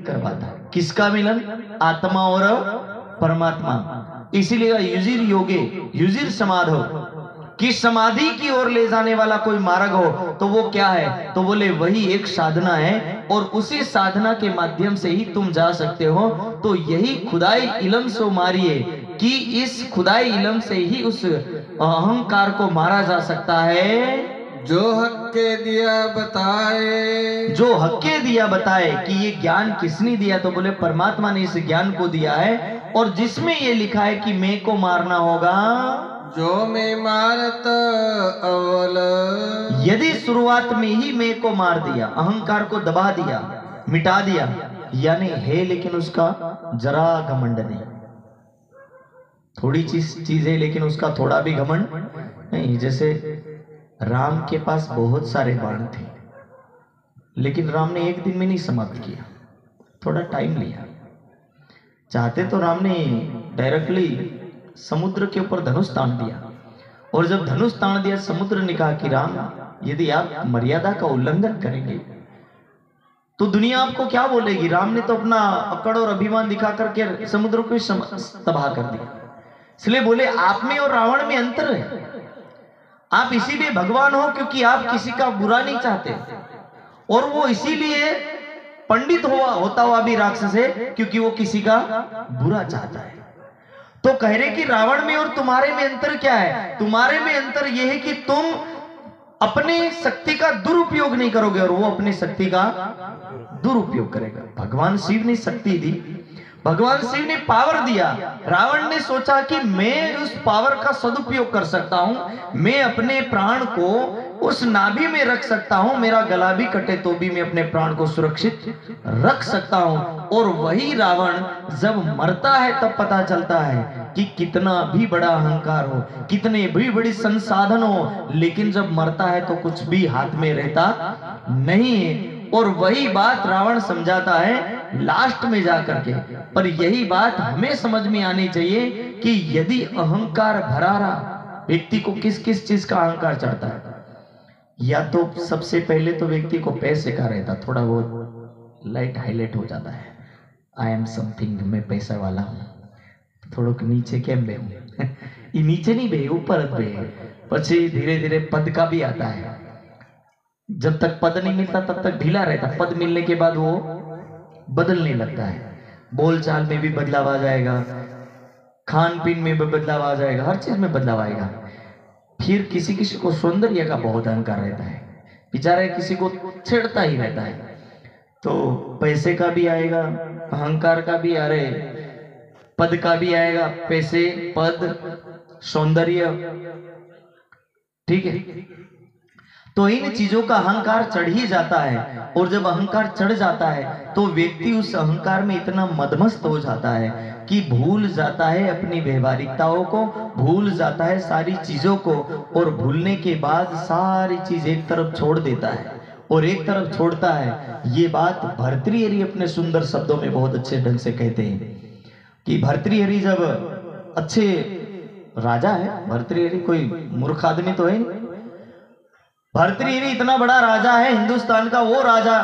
करवाता है। किसका मिलन? आत्मा और परमात्मा। इसीलिए युजिर योगे युजिर समाधो, कि समाधि की ओर ले जाने वाला कोई मार्ग हो तो वो क्या है? तो बोले वही एक साधना है और उसी साधना के माध्यम से ही तुम जा सकते हो। तो यही खुदाई इलम सो मारिए, कि इस खुदाई इलम से ही उस अहंकार को मारा जा सकता है। जो हक्के दिया बताए, जो हक्के दिया बताए कि ये ज्ञान किसने दिया? तो बोले परमात्मा ने इस ज्ञान को दिया है। और जिसमें ये लिखा है कि मैं को मारना होगा, जो मैं मारत अवल, यदि शुरुआत में ही मैं को मार दिया, अहंकार को दबा दिया, मिटा दिया, यानी है लेकिन उसका जरा घमंड नहीं, थोड़ी चीज है लेकिन उसका थोड़ा भी घमंड नहीं। जैसे राम के पास बहुत सारे बाण थे लेकिन राम ने एक दिन में नहीं समाप्त किया, थोड़ा टाइम लिया। चाहते तो राम ने डायरेक्टली समुद्र के ऊपर धनुष तान दिया, और जब धनुष तान दिया समुद्र ने कहा कि राम यदि आप मर्यादा का उल्लंघन करेंगे तो दुनिया आपको क्या बोलेगी? राम ने तो अपना अकड़ और अभिमान दिखा करके समुद्र को तबाह कर दिया। इसलिए बोले आप में और रावण में अंतर है। आप इसीलिए भगवान हो क्योंकि आप किसी का बुरा नहीं चाहते, और वो इसीलिए पंडित होता हुआ भी राक्षस है क्योंकि वो किसी का बुरा चाहता है। तो कह रहे कि रावण में और तुम्हारे में अंतर क्या है? तुम्हारे में अंतर यह है कि तुम अपने शक्ति का दुरुपयोग नहीं करोगे और वो अपनी शक्ति का दुरुपयोग करेगा। भगवान शिव ने शक्ति दी, भगवान शिव ने पावर दिया। रावण ने सोचा कि मैं उस पावर का सदुपयोग कर सकता हूं, मैं अपने प्राण को उस नाभि में रख सकता हूं, मेरा गला भी कटे तो भी मैं अपने प्राण को सुरक्षित रख सकता हूं। और वही रावण जब मरता है तब पता चलता है कि कितना भी बड़ा अहंकार हो, कितने भी बड़ी संसाधन हो, लेकिन जब मरता है तो कुछ भी हाथ में रहता नहीं है। और वही बात रावण समझाता है लास्ट में जाकर के। पर यही बात हमें समझ में आनी चाहिए कि यदि अहंकार भरा रहा, व्यक्ति को किस किस चीज का अहंकार चढ़ता है? या तो सबसे पहले तो व्यक्ति को पैसे का रहता, थोड़ा बहुत लाइट हाईलाइट हो जाता है, आई एम समथिंग, मैं पैसा वाला हूँ, थोड़ा नीचे केम बे हूँ ये नीचे नहीं बे, ऊपर बे। पछी धीरे धीरे पद का भी आता है। जब तक पद नहीं मिलता तब तक ढीला रहता, पद मिलने के बाद वो बदलने लगता है। बोलचाल में भी बदलाव आ जाएगा, खान पीन में भी बदलाव आ जाएगा, हर चीज में बदलाव आएगा। फिर किसी किसी को सौंदर्य का बहुत अहंकार रहता है, बेचारा किसी को छेड़ता ही रहता है। तो पैसे का भी आएगा, अहंकार का भी, अरे पद का भी आएगा, पैसे, पद, सौंदर्य, ठीक है। तो इन चीजों का अहंकार चढ़ ही जाता है। और जब अहंकार चढ़ जाता है तो व्यक्ति उस अहंकार में इतना मदमस्त हो जाता है कि भूल जाता है अपनी व्यवहारिकताओं को, भूल जाता है सारी चीजों को, और भूलने के बाद सारी चीज एक तरफ छोड़ देता है। और एक तरफ छोड़ता है, ये बात भर्तृहरि अपने सुंदर शब्दों में बहुत अच्छे ढंग से कहते हैं कि भर्तृहरि जब अच्छे राजा है, भर्तृहरि कोई मूर्ख आदमी तो है नहीं, भर्तृहरि इतना बड़ा राजा है हिंदुस्तान का, वो राजा